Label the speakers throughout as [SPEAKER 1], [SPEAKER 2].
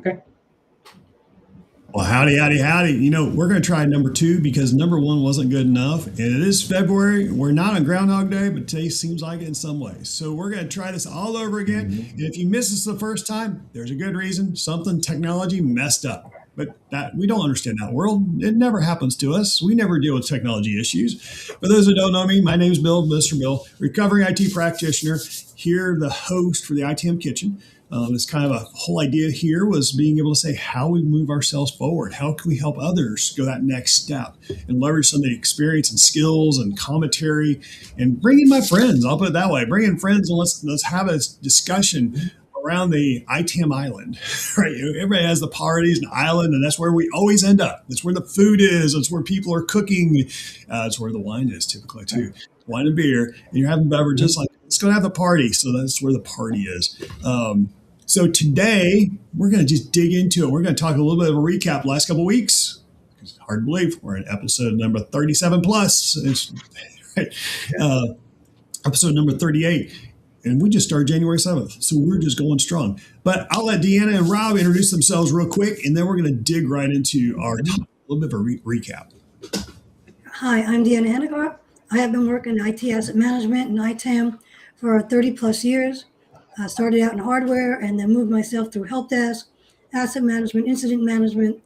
[SPEAKER 1] Okay.
[SPEAKER 2] Well, howdy, howdy, howdy. We're going to try number 2 because number 1 wasn't good enough. And it is February. We're not on Groundhog Day, but today seems like it in some ways. So we're going to try this all over again. And if you miss us the first time, there's a good reason. Something technology messed up. But that we don't understand that world. It never happens to us. We never deal with technology issues. For those who don't know me, my name is Bill, Mr. Bill, recovering IT practitioner, here the host for the ITAM Kitchen. It's kind of a whole idea here was being able to say how we move ourselves forward. How can we help others go that next step and leverage some of the experience and skills and commentary and bring in my friends. I'll put it that way. Bring in friends and let's have a discussion around the ITAM island, right? Everybody has the parties and island, and that's where we always end up. That's where the food is. That's where people are cooking. That's where the wine is typically too. Wine and beer, and you're having beverages like, let's go have the party. So that's where the party is. So today we're going to just dig into it. We're going to talk a little bit of a recap last couple of weeks. It's hard to believe we're in episode number 37 plus. Right? Episode number 38. And we just started January 7th. So we're just going strong. But I'll let Deanna and Rob introduce themselves real quick. And then we're going to dig right into our a little bit of a recap.
[SPEAKER 3] Hi, I'm Deanna Hanegar. I have been working in IT asset management and ITAM for 30 plus years. I started out in hardware and then moved myself through help desk, asset management, incident management.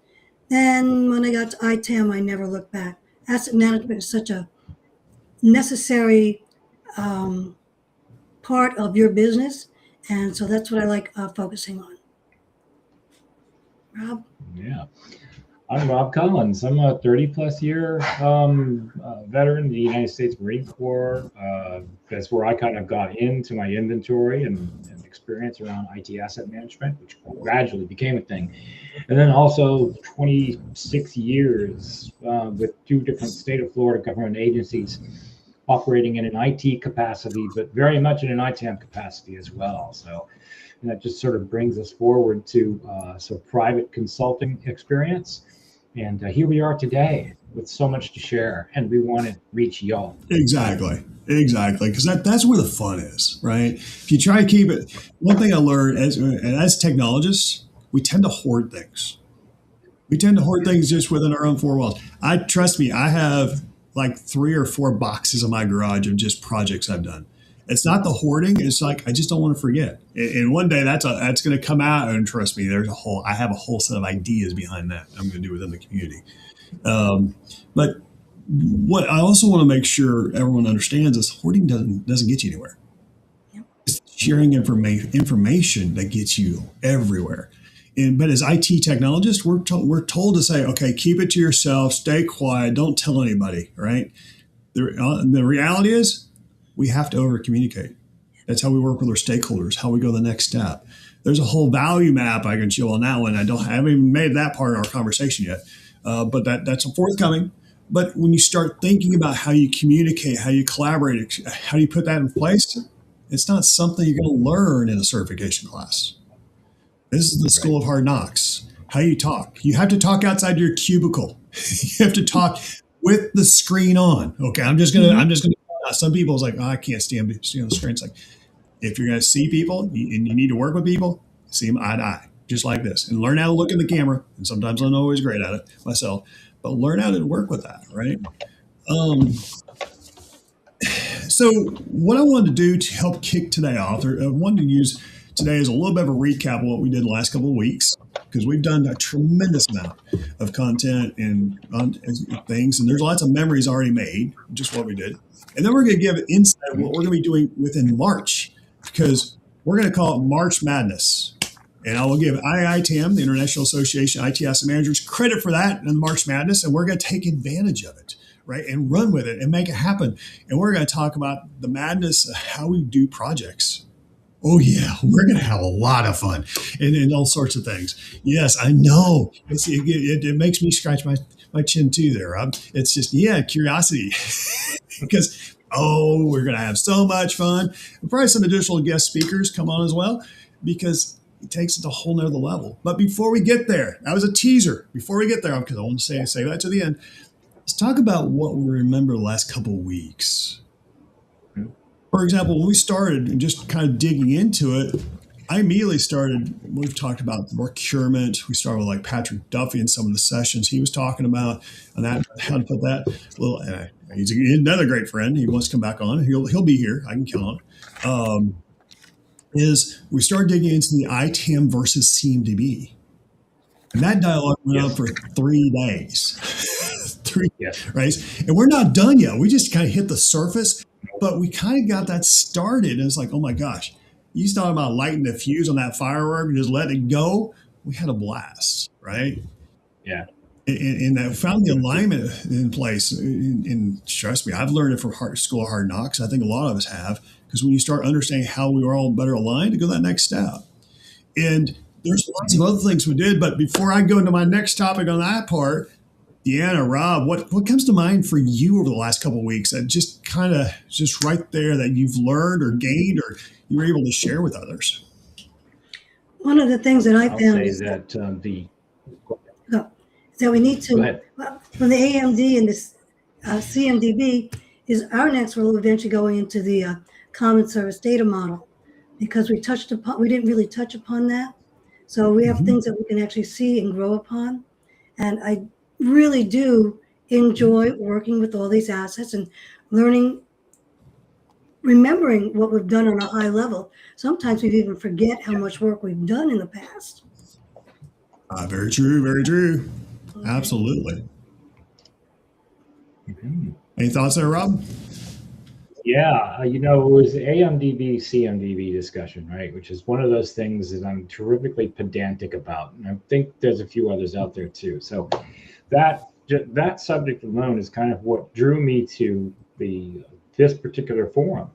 [SPEAKER 3] Then when I got to ITAM, I never looked back. Asset management is such a necessary part of your business. And so that's what I like focusing on. Rob?
[SPEAKER 1] Yeah. I'm Rob Collins. I'm a 30-plus year veteran of the United States Marine Corps. That's where I kind of got into my inventory and experience around IT asset management, which gradually became a thing. And then also 26 years with 2 different state of Florida government agencies operating in an IT capacity, but very much in an ITAM capacity as well. So and that just sort of brings us forward to some private consulting experience. And here we are today with so much to share, and we want to reach y'all.
[SPEAKER 2] Exactly. Because that's where the fun is, right? If you try to keep it, one thing I learned as technologists, we tend to hoard things. We tend to hoard things just within our own 4 walls. Trust me, I have like 3 or 4 boxes in my garage of just projects I've done. It's not the hoarding. It's like, I just don't want to forget. And one day that's going to come out. And trust me, I have a whole set of ideas behind that I'm going to do within the community. But what I also want to make sure everyone understands is hoarding doesn't get you anywhere. Yep. It's sharing information that gets you everywhere. But as IT technologists, we're told to say, okay, keep it to yourself, stay quiet, don't tell anybody, right? The reality is, we have to over communicate. That's how we work with our stakeholders, how we go the next step. There's a whole value map I can show on that one. I haven't even made that part of our conversation yet, but that's forthcoming. But when you start thinking about how you communicate, how you collaborate, how you put that in place, it's not something you're going to learn in a certification class. This is the school of hard knocks. How you talk. You have to talk outside your cubicle. You have to talk with the screen on. Okay, I'm just gonna. Some people's like, I can't stand on the screen. It's like, if you're going to see people and you need to work with people, see them eye to eye, just like this, and learn how to look in the camera. And sometimes I'm not always great at it myself, but learn how to work with that, right? So what I wanted to do to help kick today off, or I wanted to use today as a little bit of a recap of what we did the last couple of weeks, because we've done a tremendous amount of content and things, and there's lots of memories already made, just what we did. And then we're going to give insight of what we're going to be doing within March, because we're going to call it March Madness. And I will give IITM, the International Association of IT Asset Managers, credit for that in March Madness, and we're going to take advantage of it, right, and run with it and make it happen. And we're going to talk about the madness of how we do projects. Oh, yeah, we're going to have a lot of fun and all sorts of things. Yes, I know. It makes me scratch my chin too there, Rob. It's just, curiosity. Because, we're going to have so much fun. And probably some additional guest speakers come on as well, because it takes it to a whole nother level. But before we get there, that was a teaser. Before we get there, because I want to say that to the end, let's talk about what we remember the last couple of weeks. For example, when we started and just kind of digging into it, I immediately started, we've talked about procurement. We started with like Patrick Duffy in some of the sessions he was talking about and that, how to put that little, he's another great friend. He wants to come back on. He'll be here. I can count on it. Is we started digging into the ITAM versus CMDB. And that dialogue went on for 3 days. Right? And we're not done yet. We just kind of hit the surface, but we kind of got that started. And it's like, oh my gosh, you thought about lighting the fuse on that firework and just let it go. We had a blast, right?
[SPEAKER 1] Yeah.
[SPEAKER 2] And I found the alignment in place. And trust me, I've learned it from School of Hard Knocks. I think a lot of us have, because when you start understanding how we are all better aligned, to go that next step. And there's lots of other things we did. But before I go into my next topic on that part, Deanna, Rob, what comes to mind for you over the last couple of weeks that just kind of just right there that you've learned or gained or you were able to share with others?
[SPEAKER 3] One of the things that I found
[SPEAKER 1] is that
[SPEAKER 3] that we need to, from the AMD and the CMDB, is our next role eventually going into the common service data model, because we didn't really touch upon that. So we have things that we can actually see and grow upon. And I really do enjoy working with all these assets and learning, remembering what we've done on a high level. Sometimes we even forget how much work we've done in the past.
[SPEAKER 2] Very true. Very true. Okay. Absolutely. Any thoughts there, Rob?
[SPEAKER 1] Yeah, it was the AMDB, CMDB discussion, right? Which is one of those things that I'm terrifically pedantic about. And I think there's a few others out there too. So that subject alone is kind of what drew me to this particular forum.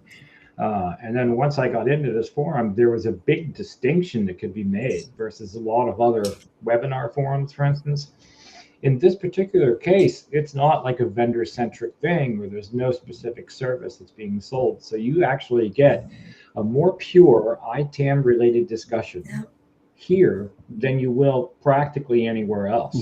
[SPEAKER 1] And then once I got into this forum, there was a big distinction that could be made versus a lot of other webinar forums, for instance. In this particular case, it's not like a vendor-centric thing where there's no specific service that's being sold. So you actually get a more pure ITAM-related discussion here than you will practically anywhere else.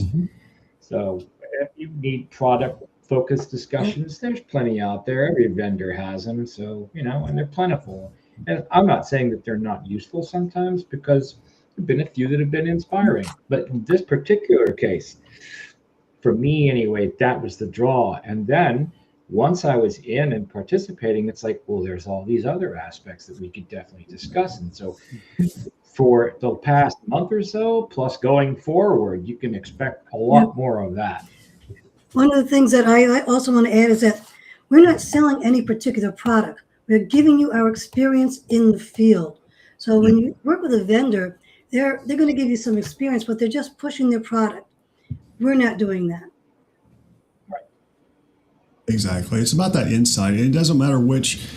[SPEAKER 1] So if you need product-focused discussions, there's plenty out there. Every vendor has them. So, and they're plentiful. And I'm not saying that they're not useful sometimes, because there have been a few that have been inspiring. But in this particular case, for me anyway, that was the draw. And then once I was in and participating, it's like, well, there's all these other aspects that we could definitely discuss. And so for the past month or so, plus going forward, you can expect a lot more of that.
[SPEAKER 3] One of the things that I also want to add is that we're not selling any particular product. We're giving you our experience in the field. So when you work with a vendor, they're going to give you some experience, but they're just pushing their product. We're not doing that.
[SPEAKER 1] Right.
[SPEAKER 2] Exactly. It's about that insight. It doesn't matter which.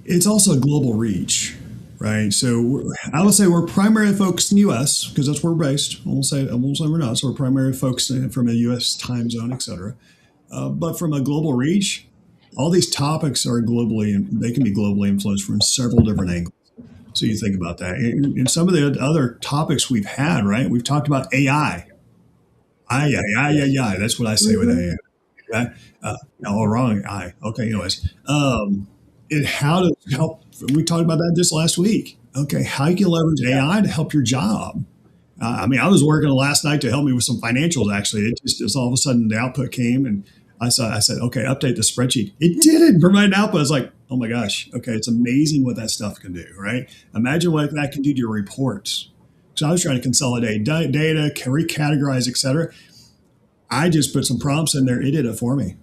[SPEAKER 2] It's also a global reach, right? So I would say we're primarily focused in the U.S. because that's where we're based. I won't say we're not. So we're primarily focused from a U.S. time zone, et cetera. But from a global reach, all these topics are they can be globally influenced from several different angles. So you think about that. And some of the other topics we've had, right? We've talked about AI. That's what I say with AI. Okay? Wrong. Okay. Anyways, and how to help. We talked about that just last week. Okay, how you can leverage AI to help your job. I was working last night to help me with some financials. Actually, it just all of a sudden the output came, and I said, okay, update the spreadsheet. It didn't provide an output. I was like, oh my gosh. Okay, it's amazing what that stuff can do. Right? Imagine what that can do to your reports. So I was trying to consolidate data, recategorize, et cetera. I just put some prompts in there. It did it for me.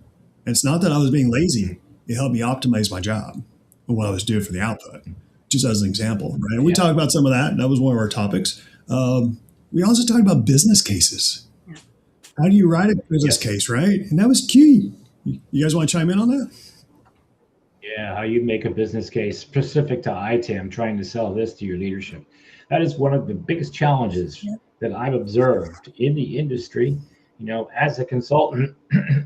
[SPEAKER 2] And it's not that I was being lazy. It helped me optimize my job and what I was doing for the output, just as an example. Right? And we talked about some of that. That was one of our topics. We also talked about business cases. How do you write a business case, right? And that was key. You guys want to chime in on that?
[SPEAKER 1] Yeah, how you make a business case specific to ITAM, trying to sell this to your leadership. That is one of the biggest challenges that I've observed in the industry, as a consultant.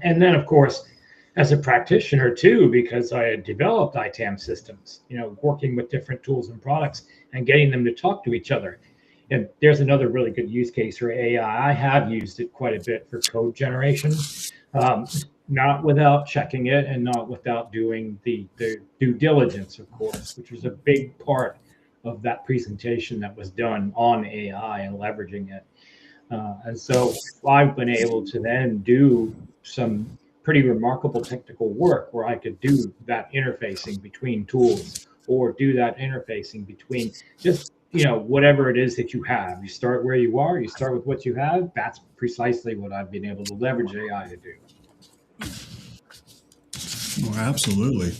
[SPEAKER 1] And then, of course, as a practitioner too, because I had developed ITAM systems, working with different tools and products and getting them to talk to each other. And there's another really good use case for AI. I have used it quite a bit for code generation, not without checking it and not without doing the due diligence, of course, which is a big part of that presentation that was done on AI and leveraging it. And so I've been able to then do some pretty remarkable technical work where I could do that interfacing between tools, or do that interfacing between just, whatever it is that you have. You start where you are, you start with what you have. That's precisely what I've been able to leverage AI to do.
[SPEAKER 2] Oh, absolutely.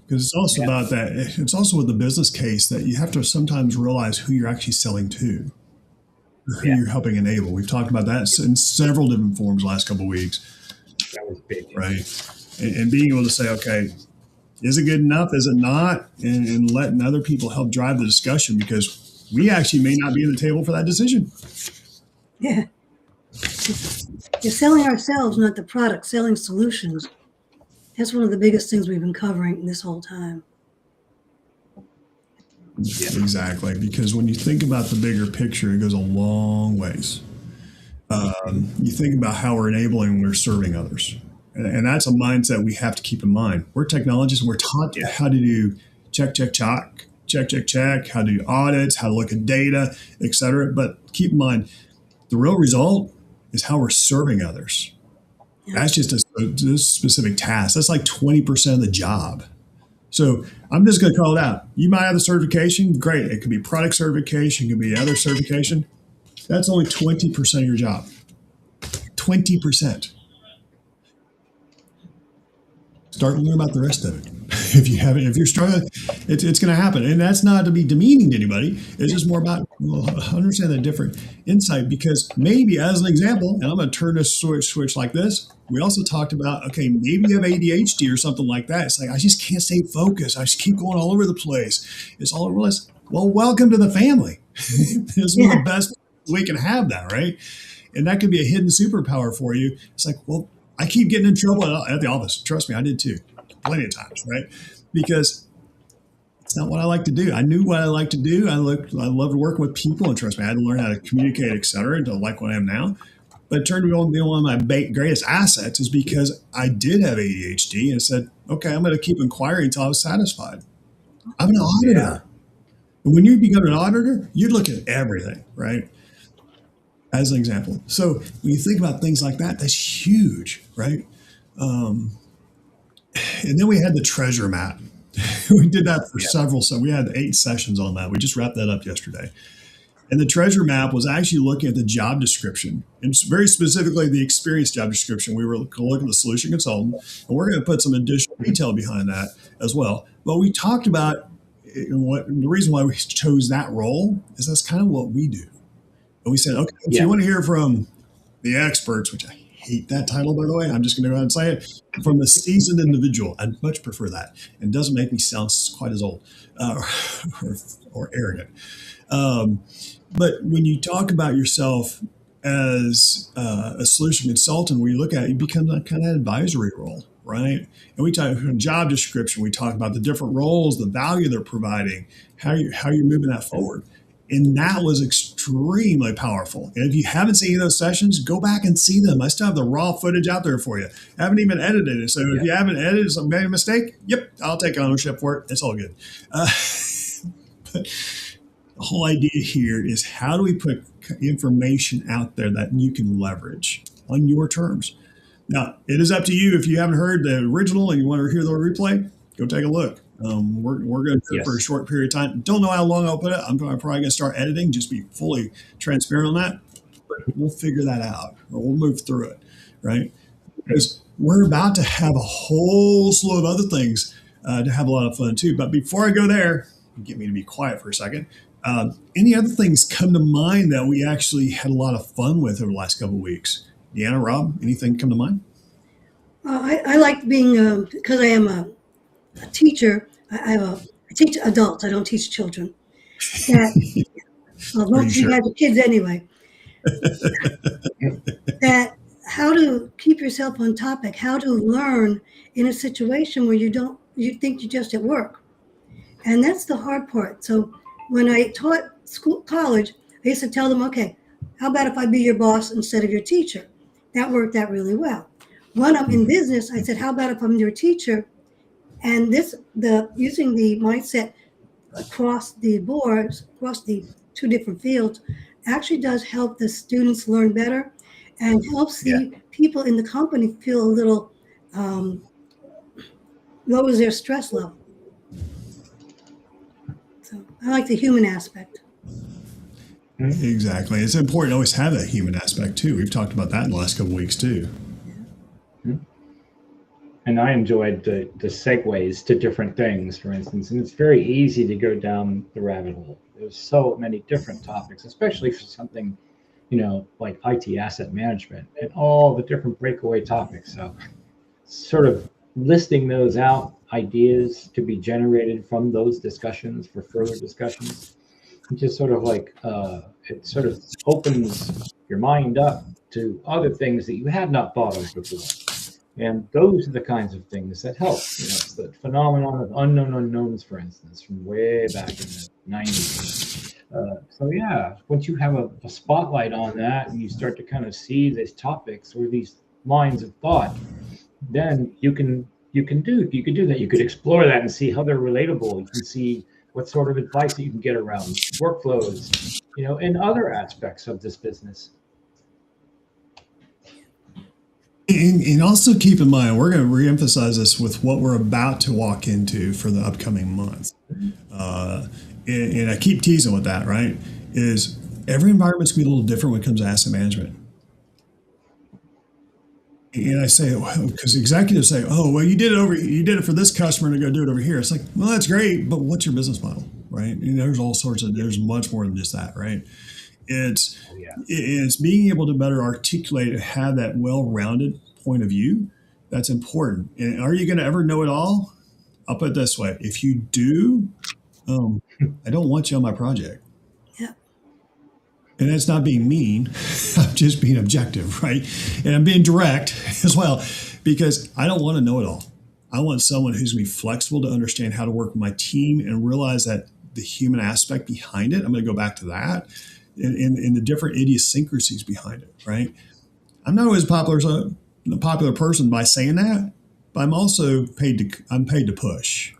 [SPEAKER 2] Because it's also about that. It's also with the business case that you have to sometimes realize who you're actually selling to, who you're helping enable. We've talked about that in several different forms the last couple of weeks.
[SPEAKER 1] That was big.
[SPEAKER 2] Right. And being able to say, okay, is it good enough? Is it not? And letting other people help drive the discussion, because we actually may not be at the table for that decision.
[SPEAKER 3] Yeah. You're selling ourselves, not the product, selling solutions. That's one of the biggest things we've been covering this whole time.
[SPEAKER 2] Yeah. Exactly. Because when you think about the bigger picture, it goes a long ways. You think about how we're enabling when we're serving others. And that's a mindset we have to keep in mind. We're technologists, and we're taught how to do check, how to do audits, how to look at data, et cetera. But keep in mind, the real result is how we're serving others. Yeah. That's just a specific task. That's like 20% of the job. So I'm just going to call it out. You might have the certification. Great. It could be product certification. It could be other certification. That's only 20% of your job. 20%. Start learning about the rest of it. If you're struggling, it's going to happen. And that's not to be demeaning to anybody. It's just more about understand the different insight, because maybe, as an example, and I'm going to turn this switch like this. We also talked about, okay, maybe you have ADHD or something like that. It's like, I just can't stay focused. I just keep going all over the place. It's all I realize. Well, welcome to the family. This is one of the best we can have that, right? And that could be a hidden superpower for you. It's like, well, I keep getting in trouble at the office. Trust me, I did too. Plenty of times, right? Because it's not what I like to do. I knew what I like to do. I loved working with people, and trust me, I had to learn how to communicate, et cetera, to like what I am now. But it turned out to be one of my greatest assets is because I did have ADHD, and said, okay, I'm going to keep inquiring until I was satisfied. I'm an auditor. Yeah. And when you become an auditor, you look at everything, right? As an example. So when you think about things like that, that's huge, right? And then we had the treasure map. We did that for several. So we had 8 sessions on that. We just wrapped that up yesterday. And the treasure map was actually looking at the job description, and very specifically the experience job description. We were going to look at the solution consultant, and we're going to put some additional detail behind that as well. But we talked about the reason why we chose that role is that's kind of what we do. And we said, okay, if you want to hear from the experts, which I hate that title, by the way, I'm just going to go ahead and say it, from a seasoned individual. I'd much prefer that. And it doesn't make me sound quite as old or arrogant. But when you talk about yourself as a solution consultant, we look at it, it becomes a kind of advisory role, right? And we talk about job description. We talk about the different roles, the value they're providing, how you're moving that forward. And that was extremely powerful. And if you haven't seen those sessions, go back and see them. I still have the raw footage out there for you. I haven't even edited it. So if you haven't edited it, made a mistake, I'll take ownership for it. It's all good. But the whole idea here is, how do we put information out there that you can leverage on your terms? Now, it is up to you. If you haven't heard the original and you want to hear the replay, go take a look. We're going to do it for a short period of time. Don't know how long I'll put it. I'm probably going to start editing, just be fully transparent on that. But we'll figure that out, or we'll move through it, right? Because we're about to have a whole slew of other things to have a lot of fun too. But before I go there, get me to be quiet for a second. Any other things come to mind that we actually had a lot of fun with over the last couple of weeks? Deanna, Rob, anything come to mind?
[SPEAKER 3] I like being, because I am a teacher. I teach adults. I don't teach children. Most of you guys are kids anyway. That how to keep yourself on topic, how to learn in a situation where you think you're just at work. And that's the hard part. So when I taught college, I used to tell them, okay, how about if I be your boss instead of your teacher? That worked out really well. When I'm in business, I said, how about if I'm your teacher? And using the mindset, across the boards, across the two different fields, actually does help the students learn better and helps
[SPEAKER 1] Yeah.
[SPEAKER 3] the people in the company feel a little, lowers their stress level. So I like the human aspect.
[SPEAKER 2] Exactly. It's important to always have that human aspect too. We've talked about that in the last couple of weeks too.
[SPEAKER 1] And I enjoyed the segues to different things, for instance, and it's very easy to go down the rabbit hole. There's so many different topics, especially for something, like IT asset management and all the different breakaway topics. So sort of listing those out, ideas to be generated from those discussions for further discussions, just sort of like it sort of opens your mind up to other things that you had not thought of before. And those are the kinds of things that help. It's the phenomenon of unknown unknowns, for instance, from way back in the 90s. So yeah, once you have a spotlight on that and you start to kind of see these topics or these lines of thought, then you can do that. You could explore that and see how they're relatable. You can see what sort of advice that you can get around workflows, and other aspects of this business.
[SPEAKER 2] And also keep in mind, we're going to reemphasize this with what we're about to walk into for the upcoming month. And I keep teasing with that, right? Is every environment's going to be a little different when it comes to asset management. And I say, because executives say, "Oh, well, you did it for this customer, and go do it over here." It's like, well, that's great, but what's your business model, right? And there's much more than just that, right? It's being able to better articulate and have that well-rounded point of view. That's important. And are you going to ever know it all? I'll put it this way: if you do, I don't want you on my project.
[SPEAKER 3] Yeah.
[SPEAKER 2] And that's not being mean. I'm just being objective, right? And I'm being direct as well, because I don't want to know it all. I want someone who's going to be flexible to understand how to work with my team and realize that the human aspect behind it. I'm going to go back to that. In the different idiosyncrasies behind it, right? I'm not always a popular person by saying that, but I'm also paid to push.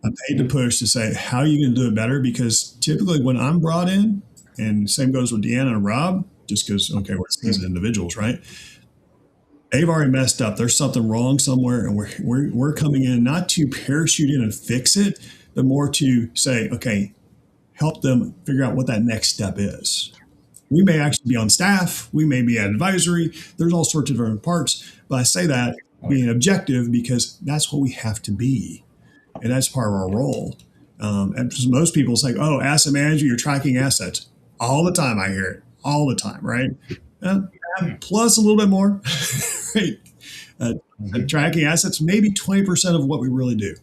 [SPEAKER 2] I'm paid to push to say, how are you going to do it better? Because typically when I'm brought in, and same goes with Deanna and Rob, just because, okay, we're as individuals, right? They've already messed up. There's something wrong somewhere, and we're coming in not to parachute in and fix it, but more to say, okay, help them figure out what that next step is. We may actually be on staff. We may be at advisory. There's all sorts of different parts. But I say that being objective because that's what we have to be. And that's part of our role. And most people say, oh, asset manager, you're tracking assets. All the time I hear it. All the time, right? Plus a little bit more. Right? Tracking assets, maybe 20% of what we really do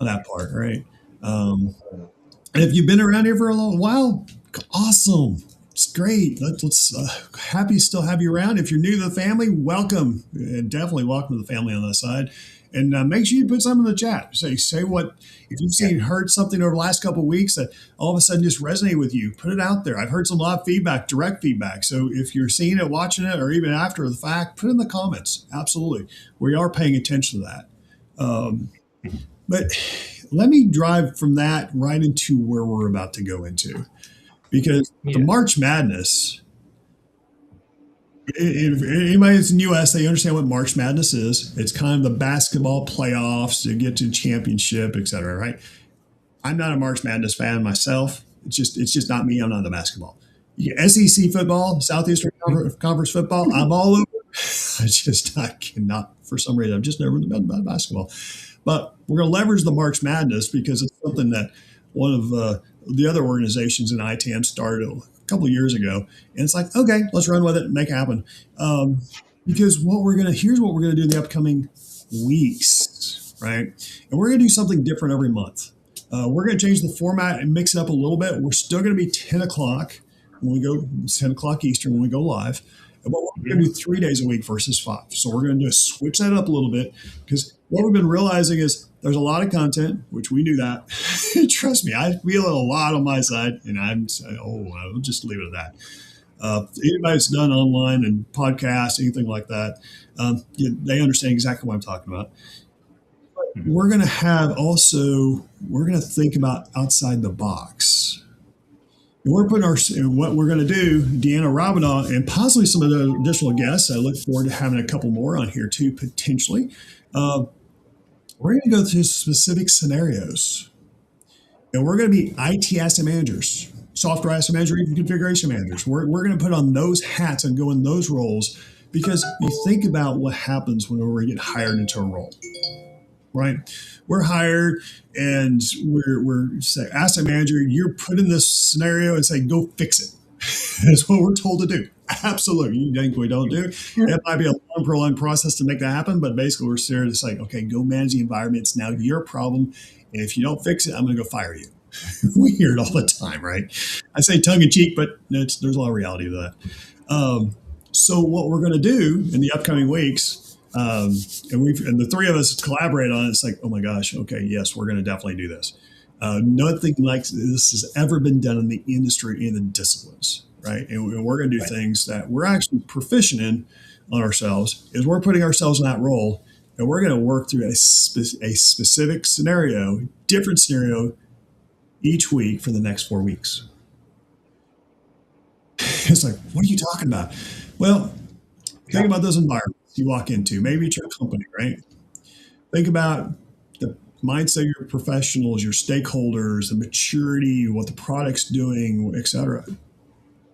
[SPEAKER 2] on that part, right? And if you've been around here for a long while, awesome. It's great. Let's happy to still have you around. If you're new to the family, welcome. And definitely welcome to the family on that side. And make sure you put something in the chat. Say what, if you've heard something over the last couple of weeks that all of a sudden just resonated with you, put it out there. I've heard some lot of feedback, direct feedback. So if you're seeing it, watching it, or even after the fact, put it in the comments. Absolutely. We are paying attention to that. But let me drive from that right into where we're about to go into. Because the March Madness, if anybody that's in the U.S., they understand what March Madness is. It's kind of the basketball playoffs to get to championship, et cetera, right? I'm not a March Madness fan myself. It's just not me. I'm not into basketball. SEC football, Southeastern Conference football, I'm all over. I cannot, for some reason, I've just never been about basketball. But we're going to leverage the March Madness because it's something that one of the other organizations in ITAM started a couple of years ago. And it's like, okay, let's run with it and make it happen. Because here's what we're going to do in the upcoming weeks, right? And we're going to do something different every month. We're going to change the format and mix it up a little bit. We're still going to be 10 o'clock when we go, 10 o'clock Eastern when we go live. But we're going to do 3 days a week versus 5. So we're going to just switch that up a little bit because what we've been realizing is there's a lot of content, which we knew that. Trust me, I feel it a lot on my side, and I'll just leave it at that. Anybody that's done online and podcasts, anything like that, they understand exactly what I'm talking about. we're going to think about outside the box. And we're putting what we're going to do, Deanna, Robina, and possibly some of the additional guests. I look forward to having a couple more on here too, potentially. We're going to go through specific scenarios. And we're going to be IT asset managers, software asset manager, even configuration managers. We're going to put on those hats and go in those roles, because you think about what happens when we get hired into a role, right? We're hired and we're say, asset manager, you're put in this scenario and say, go fix it. That's what we're told to do. Absolutely. You think we don't do it? It might be a long, prolonged process to make that happen, but basically we're there to say, okay, go manage the environment. It's now your problem. And if you don't fix it, I'm going to go fire you. We hear it all the time, right? I say tongue in cheek, but there's a lot of reality to that. So what we're going to do in the upcoming weeks, and the three of us collaborate on it. It's like, oh my gosh, okay, yes, we're going to definitely do this. Nothing like this has ever been done in the industry in the disciplines, right? And we're going to do things that we're actually proficient in on ourselves. Is we're putting ourselves in that role, and we're going to work through a specific scenario, different scenario, each week for the next 4 weeks. It's like, what are you talking about? Well, think about those environments you walk into. Maybe it's your company, right? Think about the mindset of your professionals, your stakeholders, the maturity, what the product's doing, et cetera.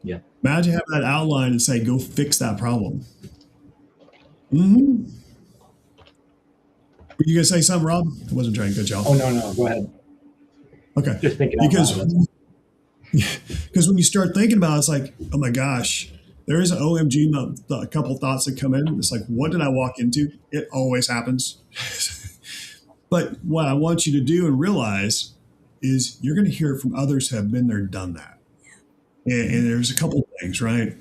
[SPEAKER 1] Yeah.
[SPEAKER 2] Imagine having that outline and say, go fix that problem. Mm-hmm. Were you going to say something, Rob? I wasn't trying to cut you off.
[SPEAKER 1] Oh, no, go ahead.
[SPEAKER 2] Okay.
[SPEAKER 1] Just thinking out loud.
[SPEAKER 2] Because when you start thinking about it, it's like, oh my gosh, there is an OMG, a couple thoughts that come in. It's like, what did I walk into? It always happens. But what I want you to do and realize is you're going to hear it from others who have been there and done that. And there's a couple of things, right?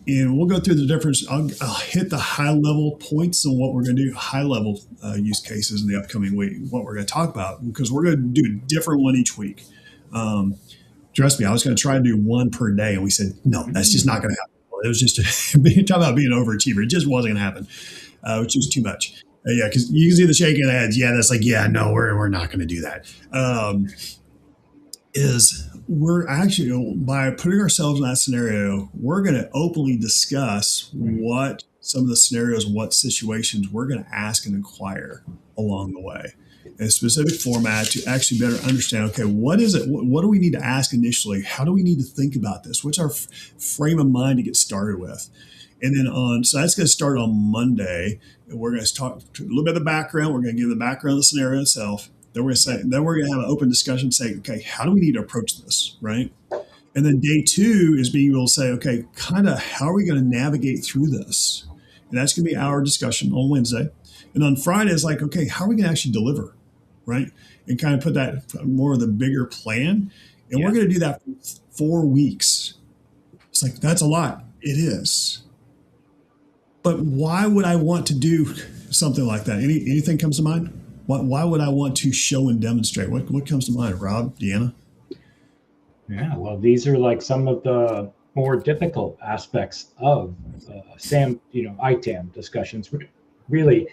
[SPEAKER 2] And we'll go through the difference. I'll hit the high level points on what we're going to do, high level use cases in the upcoming week, what we're going to talk about, because we're going to do a different one each week. Trust me, I was going to try to do one per day. And we said, no, that's just not going to happen. It was just talking about being an overachiever. It just wasn't going to happen, which was too much. Yeah, because you can see the shaking of the heads. Yeah, that's like, yeah, no, we're not going to do that. We're actually, by putting ourselves in that scenario, we're going to openly discuss what some of the scenarios, what situations we're going to ask and inquire along the way in a specific format to actually better understand, okay, what is it? What do we need to ask initially? How do we need to think about this? What's our frame of mind to get started with? And then so that's going to start on Monday. And we're going to talk a little bit of the background. We're going to give the background of the scenario itself. Then we're going to have an open discussion, say, okay, how do we need to approach this, right? And then day 2 is being able to say, okay, kind of how are we going to navigate through this? And that's going to be our discussion on Wednesday. And on Friday, it's like, okay, how are we going to actually deliver, right? And kind of put that more of the bigger plan. And we're going to do that for 4 weeks. It's like, that's a lot. It is. But why would I want to do something like that? Anything comes to mind? Why would I want to show and demonstrate? What comes to mind, Rob, Deanna?
[SPEAKER 1] Yeah, well, these are like some of the more difficult aspects of ITAM discussions, really.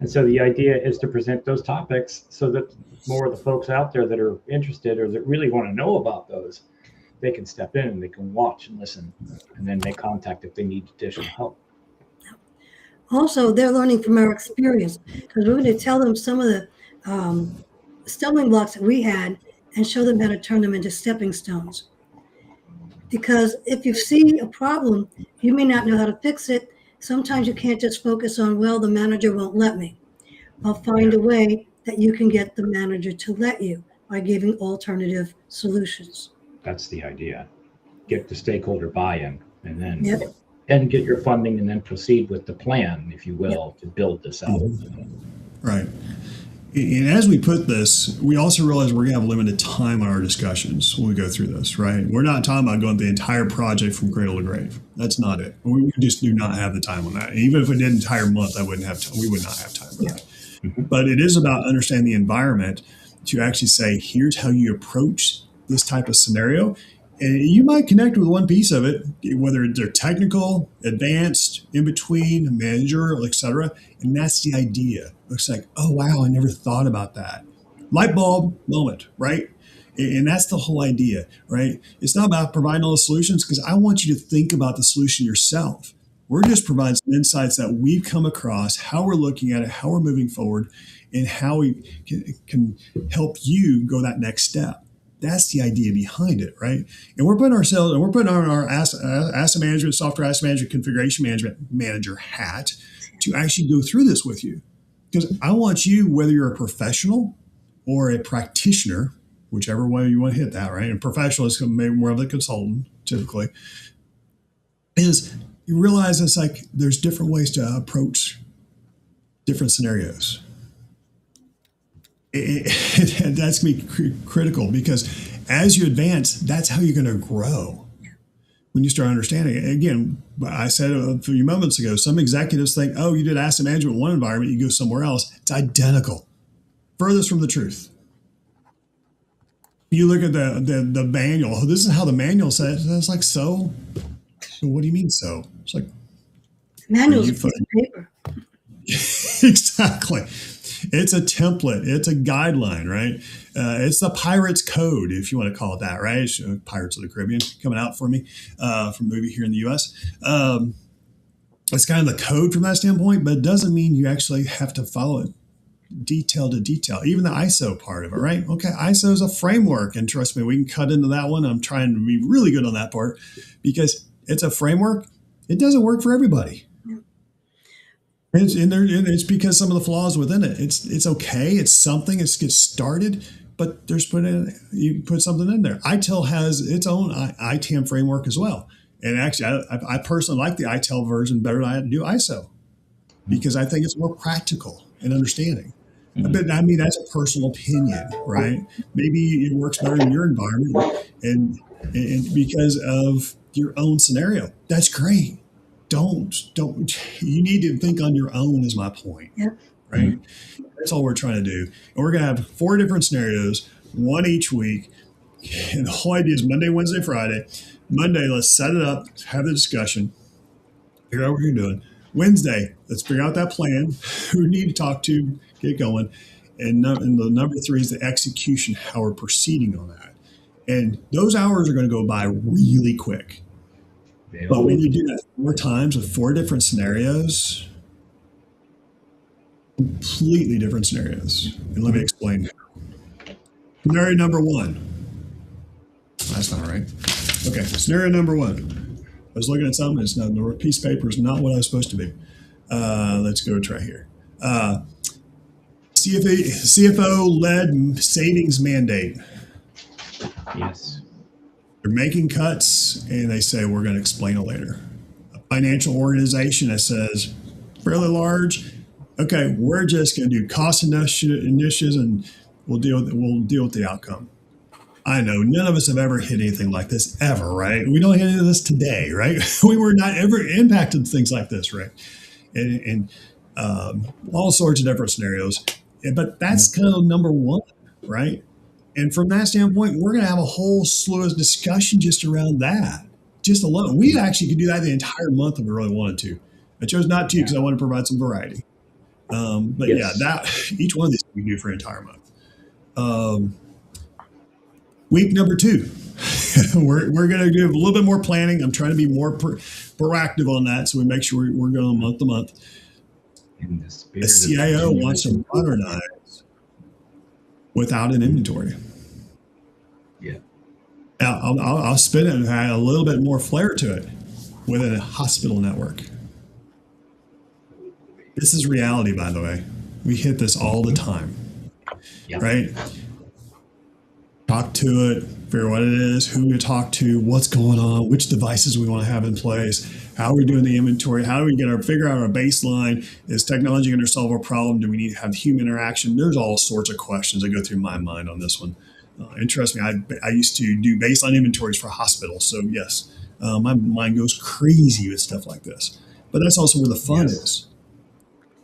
[SPEAKER 1] And so the idea is to present those topics so that more of the folks out there that are interested or that really want to know about those, they can step in and they can watch and listen and then make contact if they need additional help.
[SPEAKER 3] Also, they're learning from our experience because we're going to tell them some of the stumbling blocks that we had and show them how to turn them into stepping stones. Because if you see a problem, you may not know how to fix it. Sometimes you can't just focus on, well, the manager won't let me. I'll find a way that you can get the manager to let you by giving alternative solutions.
[SPEAKER 1] That's the idea. Get the stakeholder buy-in and then and get your funding and then proceed with the plan, if you will, to build this out.
[SPEAKER 2] Right. And as we put this, we also realize we're going to have limited time on our discussions when we go through this, right? We're not talking about going the entire project from cradle to grave. That's not it. We just do not have the time on that. And even if we did an entire month, we would not have time for that. Mm-hmm. But it is about understanding the environment to actually say, here's how you approach this type of scenario. And you might connect with one piece of it, whether they're technical, advanced, in between, managerial, et cetera. And that's the idea. It's like, oh, wow, I never thought about that. Light bulb moment, right? And that's the whole idea, right? It's not about providing all the solutions, because I want you to think about the solution yourself. We're just providing some insights that we've come across, how we're looking at it, how we're moving forward, and how we can help you go that next step. That's the idea behind it, right? And we're putting on our asset management, software asset management, configuration management manager hat to actually go through this with you. Because I want you, whether you're a professional or a practitioner, whichever way you want to hit that, right? And professional is maybe more of a consultant, typically, is you realize it's like there's different ways to approach different scenarios. That's going to be critical, because as you advance, that's how you're going to grow. When you start understanding it. Again, I said a few moments ago, some executives think, oh, you did asset management in one environment, you go somewhere else. It's identical. Furthest from the truth. You look at the manual. Oh, this is how the manual says. It's like, so what do you mean so? It's like,
[SPEAKER 3] manual's a piece of paper.
[SPEAKER 2] Exactly. It's a template. It's a guideline, right? It's the Pirate's Code, if you want to call it that, right? Pirates of the Caribbean coming out for me from a movie here in the U.S. It's kind of the code from that standpoint, but it doesn't mean you actually have to follow it detail to detail. Even the ISO part of it, right? Okay, ISO is a framework, and trust me, we can cut into that one. I'm trying to be really good on that part, because it's a framework. It doesn't work for everybody. It's because some of the flaws within it. It's okay. It's something. It gets started, but you put something in there. ITIL has its own ITAM framework as well. And actually, I personally like the ITIL version better than I do ISO, because I think it's more practical and understanding. But I mean, that's a personal opinion, right? Maybe it works better in your environment and because of your own scenario. That's great. Don't you need to think on your own, is my point.
[SPEAKER 3] Yep.
[SPEAKER 2] Right? That's all we're trying to do. And we're going to have 4 different scenarios, one each week. And the whole idea is Monday, Wednesday, Friday. Monday, let's set it up, have the discussion, figure out what you're doing. Wednesday, let's figure out that plan, who we need to talk to, get going. And the number 3 is the execution, how we're proceeding on that. And those hours are going to go by really quick. But when you do that 4 times with 4 different scenarios, completely different scenarios. And let me explain how. Scenario number 1. That's not right. Okay, scenario number 1. I was looking at something. It's not, the piece of paper is not what I was supposed to be. Let's go try here. CFO-led savings mandate.
[SPEAKER 1] Yes.
[SPEAKER 2] They're making cuts, and they say, we're going to explain it later. A financial organization that says, fairly large, okay, we're just going to do cost initiatives, and we'll deal with the outcome. I know none of us have ever hit anything like this ever, right? We don't hit any of this today, right? We were not ever impacted things like this, right? And all sorts of different scenarios. But that's kind of number 1, right? And from that standpoint, we're going to have a whole slew of discussion just around that, just alone. We actually could do that the entire month if we really wanted to. I chose not to because I want to provide some variety. But yes. That each one of these we do for an entire month. Week number 2, we're going to do a little bit more planning. I'm trying to be more proactive on that, so we make sure we're going month to month. The CIO wants to modernize without an inventory.
[SPEAKER 1] Yeah.
[SPEAKER 2] Now, I'll spin it and add a little bit more flair to it within a hospital network. This is reality, by the way. We hit this all the time, right? Talk to it, figure out what it is, who to talk to, what's going on, which devices we want to have in place, how are we doing the inventory, how do we figure out our baseline, is technology going to solve our problem, do we need to have human interaction? There's all sorts of questions that go through my mind on this one. And trust me, I used to do baseline inventories for hospitals, so yes, my mind goes crazy with stuff like this. But that's also where the fun is.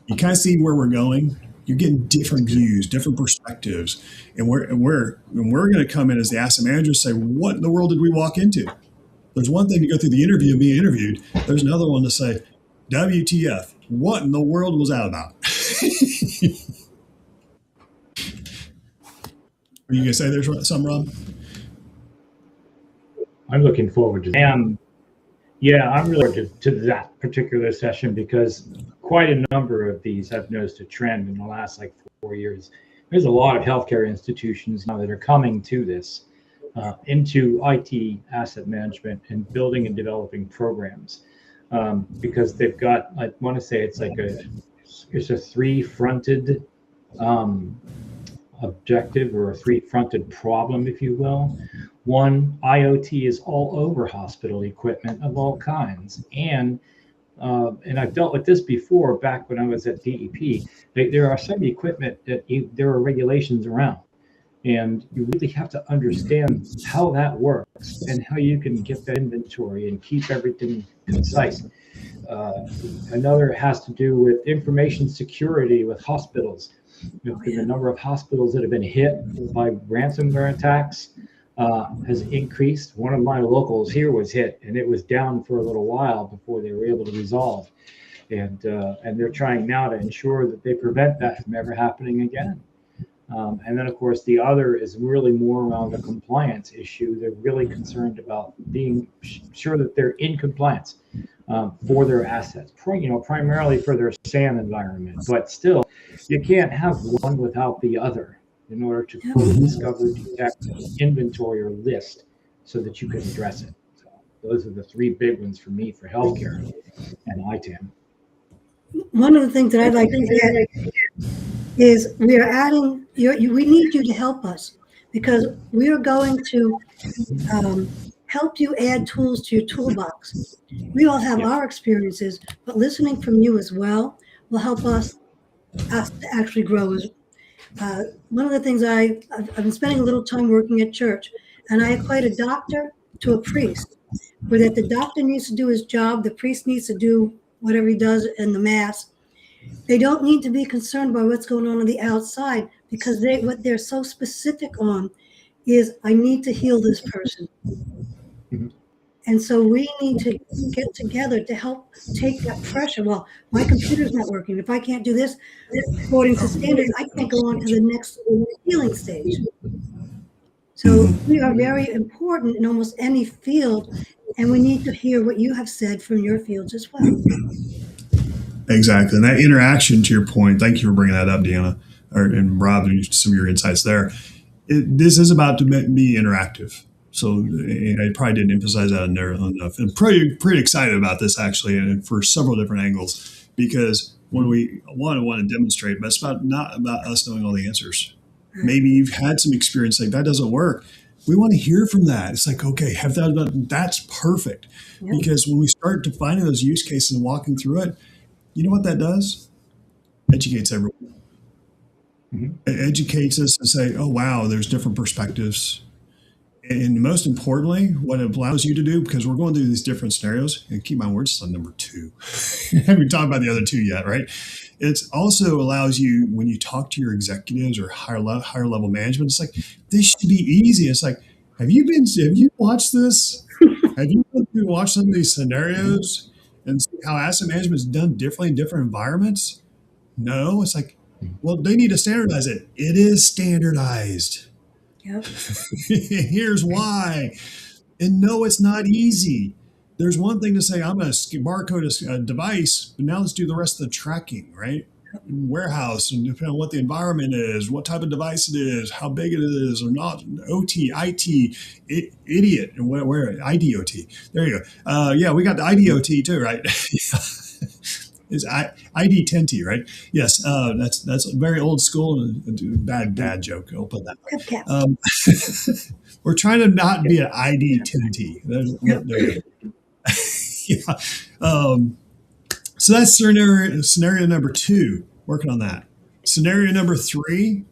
[SPEAKER 2] You kind of see where we're going. You're getting different views, different perspectives. And we're going to come in as the asset manager and say, what in the world did we walk into? There's one thing to go through the interview and be interviewed. There's another one to say, WTF, what in the world was that about? Are you gonna say there's something, Rob?
[SPEAKER 1] I'm looking forward to that. Yeah, I'm really forward to that particular session because quite a number of these I've noticed a trend in the last like 4 years. There's a lot of healthcare institutions now that are coming to this, into IT asset management and building and developing programs, because they've got, I want to say it's a three-fronted objective or a three-fronted problem, if you will. One, IoT is all over hospital equipment of all kinds, and I've dealt with this before back when I was at DEP. There are some equipment that there are regulations around, and you really have to understand how that works and how you can get that inventory and keep everything concise. Another has to do with information security with hospitals. The number of hospitals that have been hit by ransomware attacks has increased. One of my locals here was hit, and it was down for a little while before they were able to resolve. And they're trying now to ensure that they prevent that from ever happening again. And then, of course, the other is really more around the compliance issue. They're really concerned about being sure that they're in compliance for their assets, primarily for their SAN environment. But still, you can't have one without the other in order to fully discover, detect, inventory, or list so that you can address it. So those are the three big ones for me for healthcare and ITAM.
[SPEAKER 3] One of the things that I'd like to add is we are adding, we need you to help us because we are going to help you add tools to your toolbox. We all have our experiences, but listening from you as well will help us to actually grow. One of the things I've been spending a little time working at church, and I equate a doctor to a priest, where that the doctor needs to do his job, the priest needs to do whatever he does in the mass. They don't need to be concerned by what's going on the outside because what they're so specific on is I need to heal this person. Mm-hmm. And so we need to get together to help take that pressure. Well, my computer's not working. If I can't do this according to standards, I can't go on to the next healing stage. So we are very important in almost any field, and we need to hear what you have said from your fields as well.
[SPEAKER 2] Exactly. And that interaction, to your point, thank you for bringing that up, Deanna, and Rob, some of your insights there. This is about to be interactive. So I probably didn't emphasize that enough. I'm pretty excited about this, actually, and for several different angles, because when we want to demonstrate, but it's not about us knowing all the answers. Maybe you've had some experience like that doesn't work. We want to hear from that. It's like, okay, that's perfect. Yep. Because when we start defining those use cases and walking through it, you know what that does? Educates everyone. Mm-hmm. It educates us to say, oh, wow, there's different perspectives. And most importantly, what it allows you to do, because we're going through these different scenarios, and keep my words on number 2. Haven't talked about the other 2 yet, right? It also allows you, when you talk to your executives or higher level management, it's like, this should be easy. It's like, have you watched this? Have you watched some of these scenarios and see how asset management is done differently in different environments? No, it's like, well, they need to standardize it. It is standardized. Yep. Here's why. And no, it's not easy. There's one thing to say, I'm going to barcode a device, but now let's do the rest of the tracking, right? Warehouse, and depending on what the environment is, what type of device it is, how big it is or not, OT, IT, idiot, and where IDOT. There you go. Yeah, we got the IDOT too, right? Is ID10T, right? Yes, that's a very old school and bad dad joke. I'll put that. We're trying to not be an ID10T. Yeah. So that's scenario number 2. Working on that. Scenario number 3,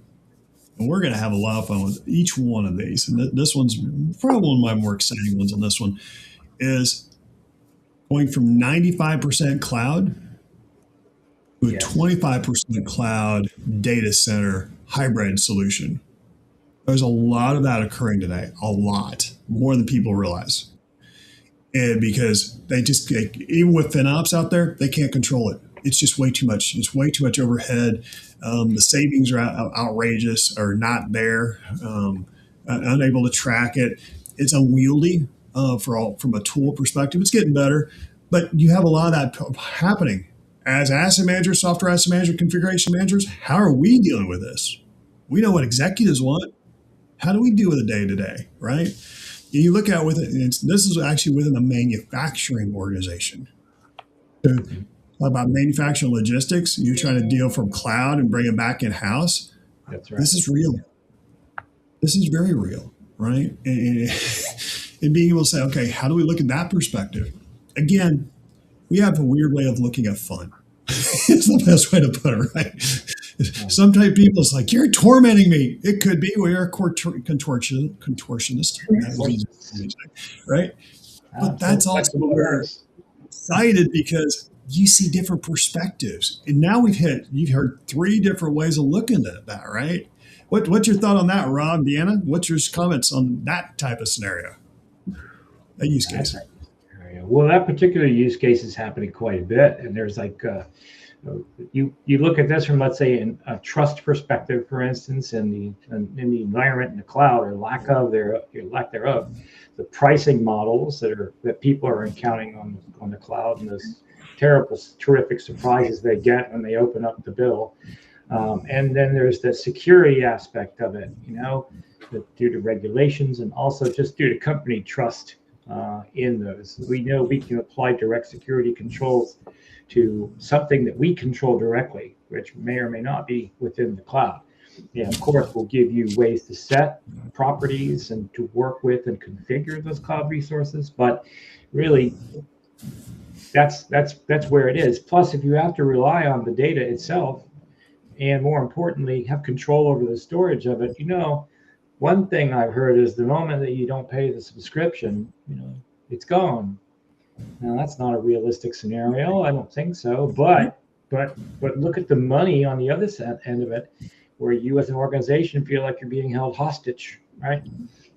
[SPEAKER 2] and we're going to have a lot of fun with each one of these. And this one's probably one of my more exciting ones. On this one is going from 95% cloud to a 25% cloud data center hybrid solution. There's a lot of that occurring today, a lot, more than people realize. And because they just, even with FinOps out there, they can't control it. It's just way too much. It's way too much overhead. The savings are outrageous or not there. Unable to track it. It's unwieldy from a tool perspective. It's getting better, but you have a lot of that happening. As asset managers, software asset manager, configuration managers, how are we dealing with this? We know what executives want. How do we deal with it day to day, right? You look at with it, and this is actually within a manufacturing organization. So about manufacturing logistics, you're trying to deal from cloud and bring it back in house.
[SPEAKER 1] That's right.
[SPEAKER 2] This is real. This is very real, right? And being able to say, okay, how do we look at that perspective? Again, we have a weird way of looking at fun. It's the best way to put it, right? Sometimes people, it's like, you're tormenting me. It could be we're a contortionist, right? But that's also where we're excited because you see different perspectives. And now you've heard 3 different ways of looking at that, right? What's your thought on that, Rob, Deanna? What's your comments on that type of scenario? That use case.
[SPEAKER 1] Well, that particular use case is happening quite a bit, and there's like you look at this from, let's say, a trust perspective, for instance, in the environment in the cloud, or lack thereof, the pricing models that people are encountering on the cloud, and those terrific surprises they get when they open up the bill, and then there's the security aspect of it, due to regulations and also just due to company trust. In those, we know we can apply direct security controls to something that we control directly, which may or may not be within the cloud. Yeah, of course, we'll give you ways to set properties and to work with and configure those cloud resources, but really, that's where it is. Plus, if you have to rely on the data itself, and more importantly, have control over the storage of it, one thing I've heard is the moment that you don't pay the subscription, it's gone. Now that's not a realistic scenario. I don't think so. But look at the money on the other end of it, where you as an organization feel like you're being held hostage, right?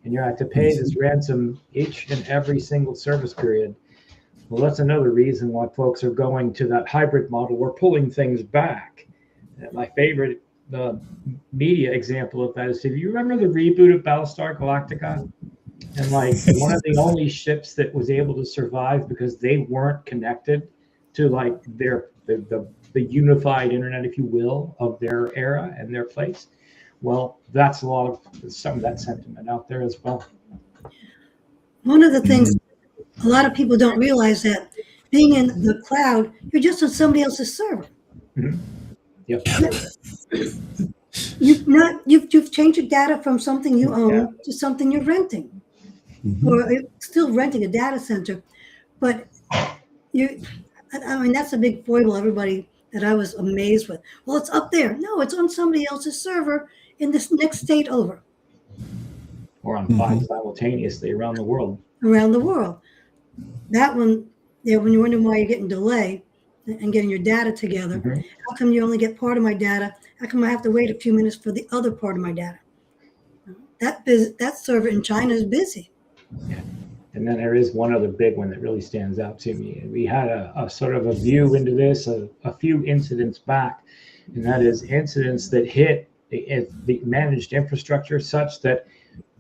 [SPEAKER 1] And you have to pay this ransom each and every single service period. Well, that's another reason why folks are going to that hybrid model. We're pulling things back. My favorite media example of that is, if you remember the reboot of Battlestar Galactica, and like one of the only ships that was able to survive because they weren't connected to like the unified internet, if you will, of their era and their place. Well, that's some of that sentiment out there as well.
[SPEAKER 3] One of the things a lot of people don't realize, that being in the cloud, you're just on somebody else's server.
[SPEAKER 1] Mm-hmm. Yep.
[SPEAKER 3] You've changed your data from something you own to something you're renting, or still renting a data center. But that's a big foible, everybody, that I was amazed with. Well, it's up there. No, it's on somebody else's server in this next state over.
[SPEAKER 1] Or on 5 simultaneously around the world.
[SPEAKER 3] That one, when you're wondering why you're getting delay and getting your data together. How come you only get part of my data? How come I have to wait a few minutes for the other part of my data? That server in China is busy.
[SPEAKER 1] Yeah. And then there is one other big one that really stands out to me. We had a sort of a view into this a few incidents back, and that is incidents that hit the managed infrastructure such that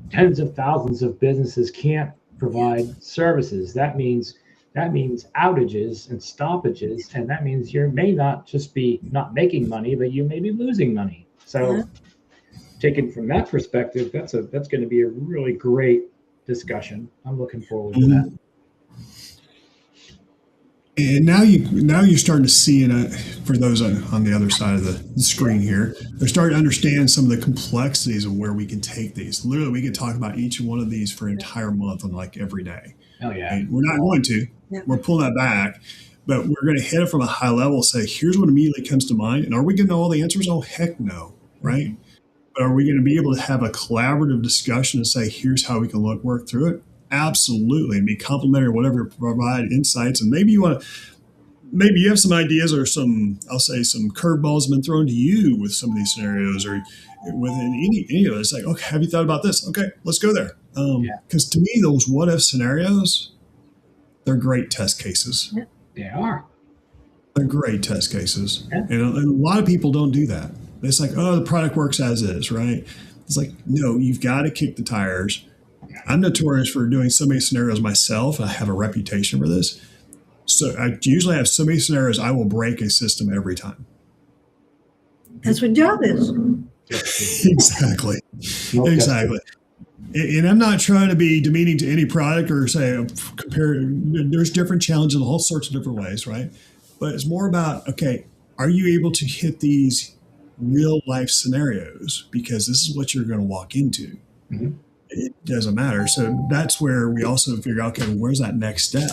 [SPEAKER 1] tens of thousands of businesses can't provide services. That means outages and stoppages, and that means you may not just be not making money, but you may be losing money. So, taken from that perspective, that's going to be a really great discussion. I'm looking forward to that.
[SPEAKER 2] And now you're starting to see, for those on the other side of the screen here, they're starting to understand some of the complexities of where we can take these. Literally, we can talk about each one of these for an entire month on like every day.
[SPEAKER 1] Oh yeah.
[SPEAKER 2] And we're not going to. Yeah. We're pulling that back, but we're going to hit it from a high level. Say, here's what immediately comes to mind. And are we going to know all the answers? Oh, heck no, right? But are we going to be able to have a collaborative discussion and say, here's how we can work through it? Absolutely, and be complimentary, whatever, provide insights. And maybe you have some ideas or some curveballs have been thrown to you with some of these scenarios, or within any of it. It's like, okay, have you thought about this? Okay, let's go there. Because to me, those what if scenarios, they're great test cases.
[SPEAKER 1] They are.
[SPEAKER 2] They're great test cases.
[SPEAKER 1] Yeah.
[SPEAKER 2] And a lot of people don't do that. It's like, oh, the product works as is, right? It's like, no, you've got to kick the tires. I'm notorious for doing so many scenarios myself. I have a reputation for this. So I usually have so many scenarios, I will break a system every time.
[SPEAKER 3] That's what job is.
[SPEAKER 2] Exactly. Exactly. And I'm not trying to be demeaning to any product or say compare. There's different challenges in all sorts of different ways, right? But it's more about, okay, are you able to hit these real life scenarios? Because this is what you're going to walk into.
[SPEAKER 1] Mm-hmm.
[SPEAKER 2] It doesn't matter. So that's where we also figure out, okay, where's that next step?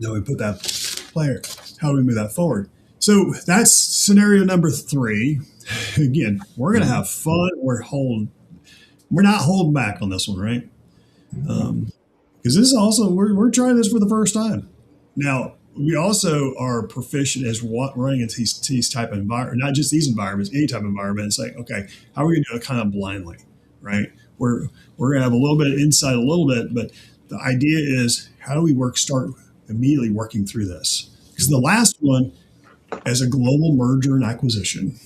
[SPEAKER 2] Then we put that player. How do we move that forward? So that's scenario number 3. Again, we're going to have fun. We're not holding back on this one, right? Because this is also, we're trying this for the first time. Now, we also are proficient as running into these type of environments, not just these environments, any type of environment. It's like, okay, how are we going to do it kind of blindly, right? We're going to have a little bit of insight, a little bit, but the idea is how do we start immediately working through this? Because the last one, as a global merger and acquisition,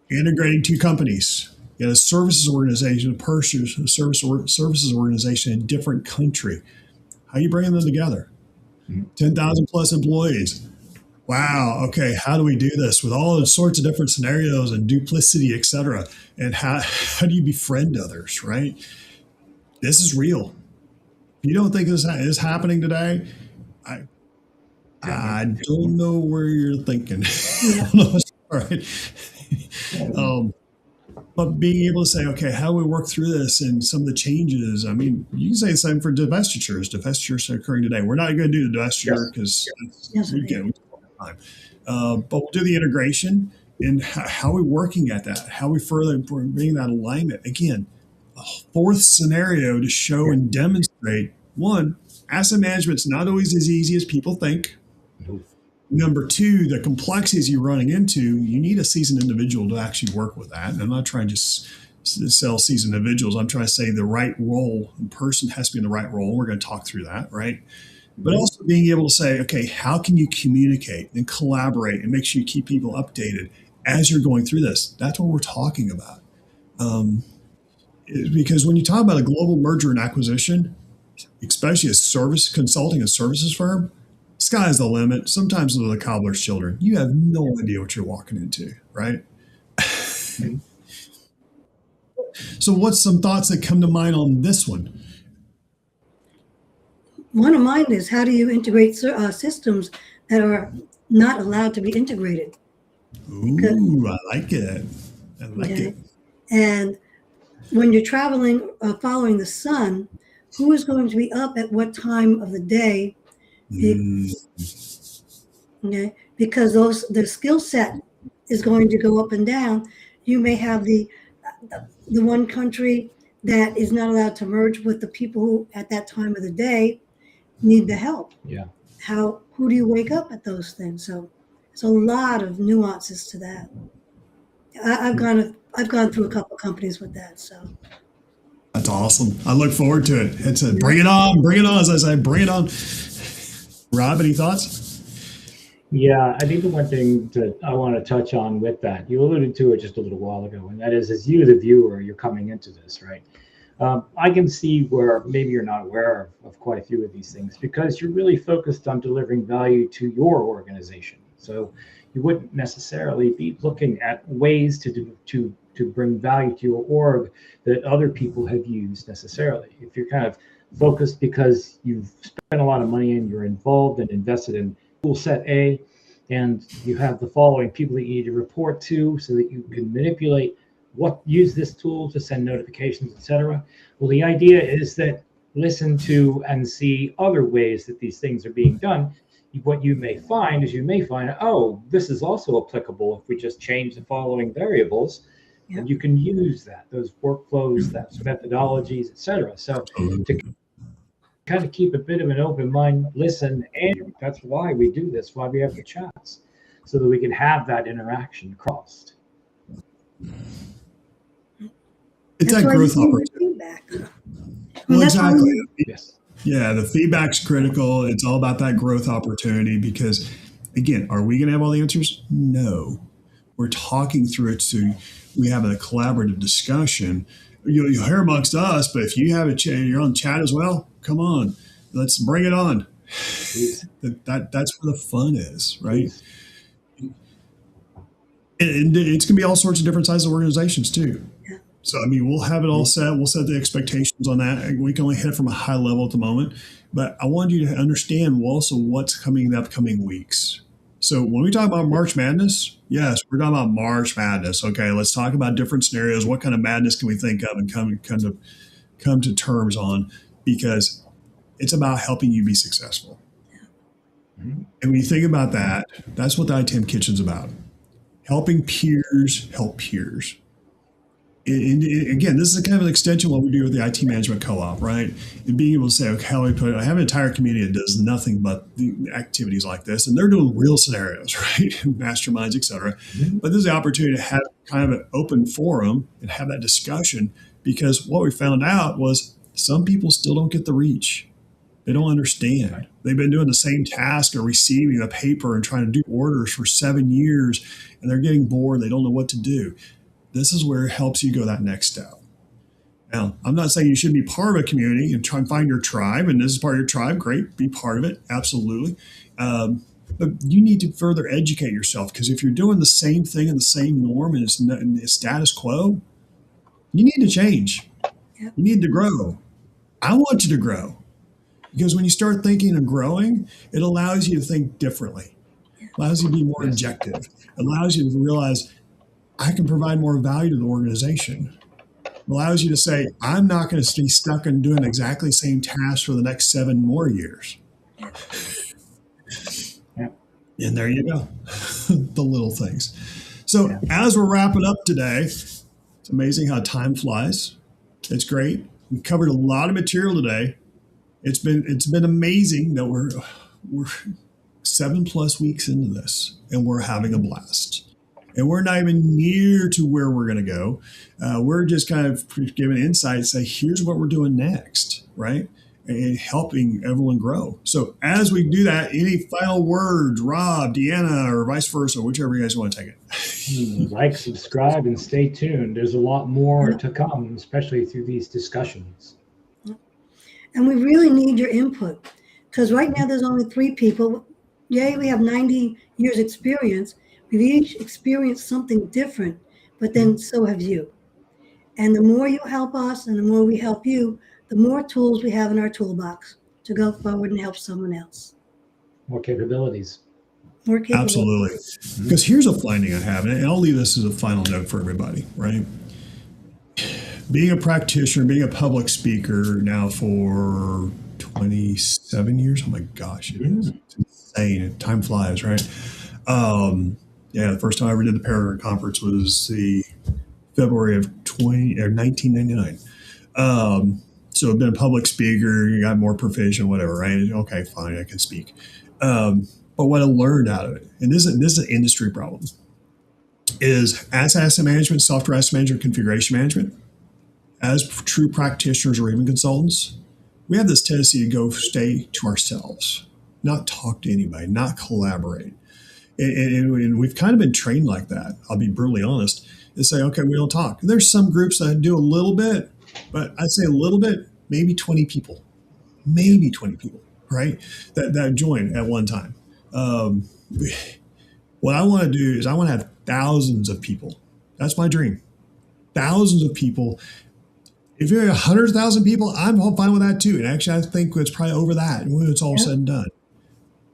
[SPEAKER 2] integrating 2 companies, you had a services organization, a services organization in a different country. How are you bringing them together? 10,000 plus employees. Wow. Okay. How do we do this with all sorts of different scenarios and duplicity, et cetera? And how do you befriend others, right? This is real. You don't think this is happening today? I don't know where you're thinking. All right. But being able to say, okay, how do we work through this and some of the changes? I mean, you can say the same for divestitures. Divestitures are occurring today. We're not going to do the divestiture because we don't have time. But we'll do the integration and how are we working at that? How are we further bringing that alignment? Again, a 4th scenario to show and demonstrate, 1, asset management's not always as easy as people think. Number 2, the complexities you're running into, you need a seasoned individual to actually work with that. And I'm not trying to just sell seasoned individuals. I'm trying to say the right role, the person has to be in the right role. We're going to talk through that, right? But also being able to say, okay, how can you communicate and collaborate and make sure you keep people updated as you're going through this? That's what we're talking about. Because when you talk about a global merger and acquisition, especially a service consulting, a services firm, sky's the limit. Sometimes they're the cobbler's children. You have no idea what you're walking into, right? So what's some thoughts that come to mind on this one?
[SPEAKER 3] One of mine is, how do you integrate systems that are not allowed to be integrated?
[SPEAKER 2] Ooh, I like it. I like it.
[SPEAKER 3] And when you're traveling, following the sun, who is going to be up at what time of the day? Okay, because the skill set is going to go up and down. You may have the one country that is not allowed to merge with the people who at that time of the day need the help.
[SPEAKER 1] Yeah.
[SPEAKER 3] Who do you wake up at those things? So it's a lot of nuances to that. I've gone through a couple of companies with that. So
[SPEAKER 2] that's awesome. I look forward to it. It's a bring it on, as I say, bring it on. Rob, any thoughts?
[SPEAKER 1] Yeah, I think the one thing that I want to touch on with that, you alluded to it just a little while ago, and that is, as you, the viewer, you're coming into this, right? I can see where maybe you're not aware of quite a few of these things because you're really focused on delivering value to your organization. So you wouldn't necessarily be looking at ways to bring value to your org that other people have used necessarily. If you're kind of focused because you've spent a lot of money and you're involved and invested in tool set A, and you have the following people that you need to report to so that you can manipulate use this tool to send notifications, etc. Well, the idea is that listen to and see other ways that these things are being done. What you may find is oh, this is also applicable if we just change the following variables. Yeah. And you can use those workflows, those methodologies, etc. So to kind of keep a bit of an open mind, listen, and that's why we do this, why we have the chats, so that we can have that interaction crossed.
[SPEAKER 2] It's that growth opportunity. Well, exactly.
[SPEAKER 1] Yes.
[SPEAKER 2] Yeah, the feedback's critical. It's all about that growth opportunity because Again, are we going to have all the answers? No. We're talking through it, so we have a collaborative discussion. You'll hear amongst us, but if you have you're on chat as well, come on, let's bring it on. That's where the fun is, right? And it's going to be all sorts of different sizes of organizations too.
[SPEAKER 3] Yeah.
[SPEAKER 2] So, I mean, we'll have it all set. We'll set the expectations on that. We can only hit from a high level at the moment, but I want you to understand also what's coming in the upcoming weeks. So when we talk about March Madness, yes, we're talking about March Madness. Okay, let's talk about different scenarios. What kind of madness can we think of and come to terms on? Because it's about helping you be successful. And when you think about that, that's what the ITAM Kitchen's about. Helping peers help peers. And again, this is kind of an extension of what we do with the IT Management Co-op, right? And being able to say, okay, how do we put it? I have an entire community that does nothing but the activities like this, and they're doing real scenarios, right? Masterminds, et cetera. Mm-hmm. But this is the opportunity to have kind of an open forum and have that discussion, because what we found out was some people still don't get the reach. They don't understand. They've been doing the same task or receiving a paper and trying to do orders for 7 years, and they're getting bored. They don't know what to do. This is where it helps you go that next step. Now, I'm not saying you should be part of a community and try and find your tribe, and this is part of your tribe. Great, be part of it, absolutely. But you need to further educate yourself, because if you're doing the same thing and the same norm and it's status quo, you need to change. Yep. You need to grow. I want you to grow. Because when you start thinking and growing, it allows you to think differently. It allows you to be more objective. It allows you to realize, I can provide more value to the organization. It allows you to say, I'm not going to stay stuck in doing exactly the same task for the next 7 more years. Yeah. And there you go. The little things. So as we're wrapping up today, it's amazing how time flies. It's great. We covered a lot of material today. It's been amazing that we're 7+ weeks into this, and we're having a blast. And we're not even near to where we're going to go. We're just kind of giving insight, say, here's what we're doing next, right? And helping everyone grow. So as we do that, any final words, Rob, Deanna, or vice versa, whichever you guys want to take it.
[SPEAKER 1] Like, subscribe, and stay tuned. There's a lot more to come, especially through these discussions.
[SPEAKER 3] And we really need your input, because right now there's only 3 people. Yay, we have 90 years experience. We've each experienced something different, but then so have you. And the more you help us and the more we help you, the more tools we have in our toolbox to go forward and help someone else.
[SPEAKER 1] More capabilities.
[SPEAKER 3] More capabilities.
[SPEAKER 2] Absolutely. Because here's a finding I have, and I'll leave this as a final note for everybody, right? Being a practitioner, being a public speaker now for 27 years. Oh my gosh, it is. It's insane. Time flies, right? The first time I ever did the Paragon Conference was the February of 1999. So I've been a public speaker, you got more proficient, whatever, right? Okay, fine, I can speak. But what I learned out of it, and this is an industry problem, is as asset management, software asset management, configuration management, as true practitioners or even consultants, we have this tendency to go stay to ourselves, not talk to anybody, not collaborate. And we've kind of been trained like that. I'll be brutally honest and say, okay, we don't talk. There's some groups that do a little bit, but I'd say a little bit, maybe 20 people, right? That join at one time. What I want to do is I want to have thousands of people. That's my dream. Thousands of people. If you're 100,000 people, I'm fine with that too. And actually, I think it's probably over that when it's all said and done.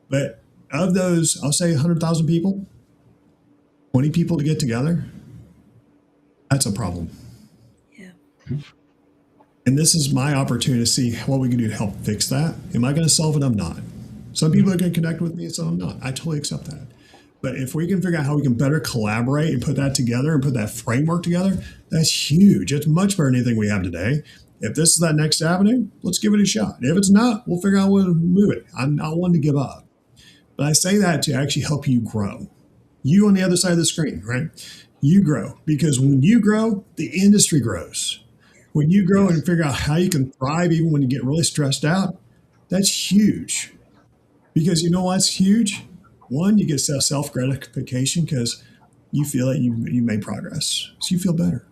[SPEAKER 2] But of those, I'll say 100,000 people, 20 people to get together, that's a problem.
[SPEAKER 3] Yeah.
[SPEAKER 2] And this is my opportunity to see what we can do to help fix that. Am I going to solve it? I'm not. Some people are going to connect with me, and some I'm not. I totally accept that. But if we can figure out how we can better collaborate and put that together and put that framework together, that's huge. It's much better than anything we have today. If this is that next avenue, let's give it a shot. If it's not, we'll figure out how to move it. I'm not one to give up. But I say that to actually help you grow. You on the other side of the screen, right? You grow. Because when you grow, the industry grows. When you grow and figure out how you can thrive even when you get really stressed out, that's huge. Because you know what's huge? Our One, you get self gratification because you feel that you made progress, so you feel better.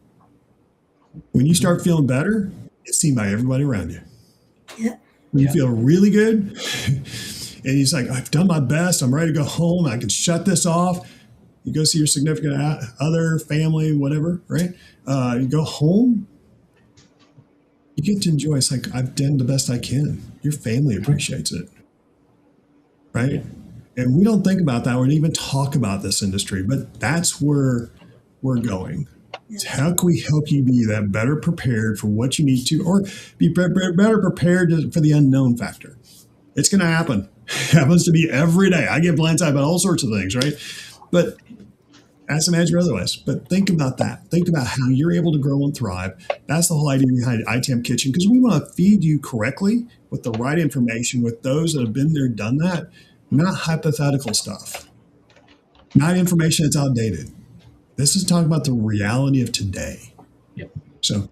[SPEAKER 2] When you start feeling better, it's seen by everybody around you.
[SPEAKER 3] Yeah.
[SPEAKER 2] When you feel really good, and he's like, I've done my best. I'm ready to go home. I can shut this off. You go see your significant other, family, whatever, right? You go home. You get to enjoy. It's like, I've done the best I can. Your family appreciates it, right?
[SPEAKER 1] Yeah.
[SPEAKER 2] And we don't think about that. We don't even talk about this industry, but that's where we're going. It's how can we help you be that better prepared for what you need to, or be better prepared for the unknown factor? It's going to happen. It happens to me every day. I get blindsided about all sorts of things, right? But ask the manager otherwise. But think about that. Think about how you're able to grow and thrive. That's the whole idea behind ITAM Kitchen, because we want to feed you correctly with the right information, with those that have been there, done that, not hypothetical stuff, not information that's outdated. This is talking about the reality of today.
[SPEAKER 1] Yep.
[SPEAKER 2] So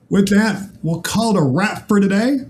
[SPEAKER 2] with that, we'll call it a wrap for today.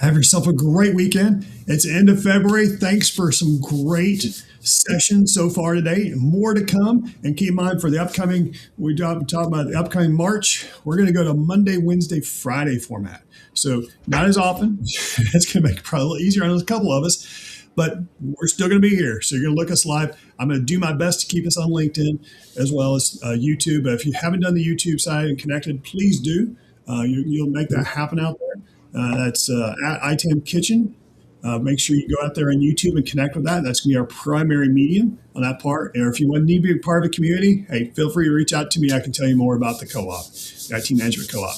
[SPEAKER 2] Have yourself a great weekend. It's the end of February. Thanks for some great sessions so far today. More to come. And keep in mind for the upcoming, we talk about the upcoming March, we're going to go to Monday, Wednesday, Friday format. So not as often. It's going to make it probably a little easier on a couple of us, but we're still going to be here. So you're going to look us live. I'm going to do my best to keep us on LinkedIn as well as YouTube. But if you haven't done the YouTube side and connected, please do. You'll make that happen out there. That's at ITAM Kitchen. Make sure you go out there on YouTube and connect with that. That's going to be our primary medium on that part. Or if you want to be a part of a community, hey, feel free to reach out to me. I can tell you more about the co-op, the IT Management Co-op.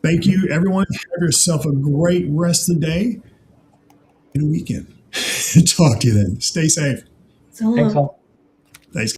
[SPEAKER 2] Thank you, everyone. Have yourself a great rest of the day and weekend. Talk to you then. Stay safe.
[SPEAKER 3] So
[SPEAKER 1] Thanks all.